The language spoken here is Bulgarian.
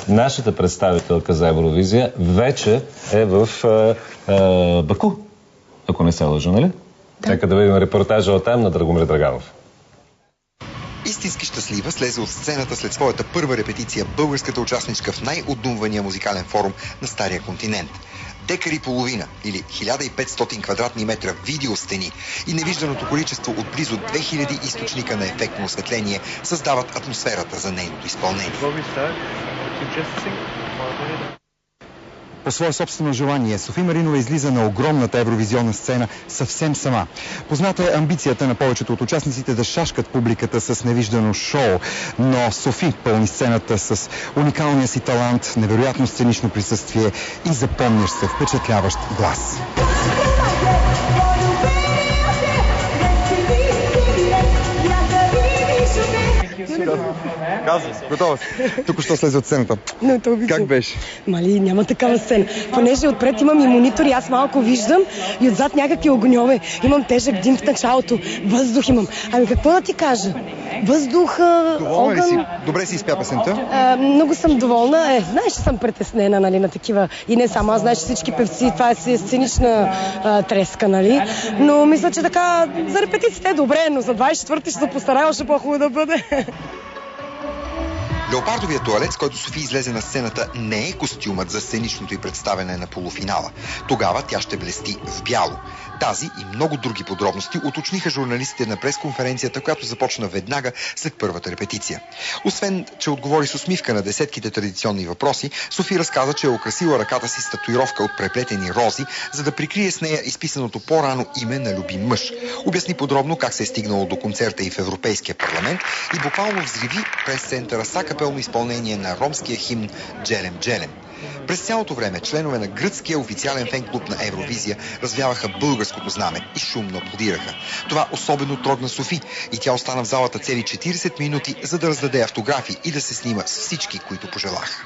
нашата представителка за Евровизия вече е в Баку, ако не се лъжа, нали? Да. Нека да видим репортажа от там на Драгомир Драганов. Истински щастлива слезе от сцената след своята първа репетиция българската участничка в най-отдумвания музикален форум на Стария континент. Декар и половина, или 1500 квадратни метра видеостени и невижданото количество от близо 2000 източника на ефектно осветление създават атмосферата за нейното изпълнение. По свое собствено желание Софи Маринова излиза на огромната евровизионна сцена съвсем сама. Позната е амбицията на повечето от участниците да шашкат публиката с невиждано шоу, но Софи пълни сцената с уникалния си талант, невероятно сценично присъствие и запомнящ се впечатляващ глас. Казвай, готова си. Тук що слезе от сцената. Как беше? Мали, няма такава сцена. Понеже отпред имам и монитори, аз малко виждам и отзад някакви огньове. Имам тежък дим в началото. Въздух имам. Ами какво да ти кажа? Въздух, огън... Ли си? Добре си изпя песента? Много съм доволна. Знаеш, че съм притеснена, нали, на такива. И не само, аз знаеш, всички певци, това е сценична треска, нали. Но мисля, че така, за репетициите е добре, но за 24-ти ще се постарая още по-хубаво да бъде. Леопардовият туалет, с който Софи излезе на сцената, не е костюмът за сценичното й представяне на полуфинала. Тогава тя ще блести в бяло. Тази и много други подробности уточниха журналистите на пресконференцията, която започна веднага след първата репетиция. Освен, че отговори с усмивка на десетките традиционни въпроси, Софи разказа, че е украсила ръката си с татуировка от преплетени рози, за да прикрие с нея изписаното по-рано име на любим мъж. Обясни подробно как се е стигнало до концерта и в Европейския парламент и буквално взриви прес-центъра с акапелно изпълнение на ромския химн «Джелем, Джелем». През цялото време членове на гръцкия официален фен-клуб на Евровизия развяваха българското знаме и шумно аплодираха. Това особено трогна Софи и тя остана в залата цели 40 минути, за да раздаде автографи и да се снима с всички, които пожелаха.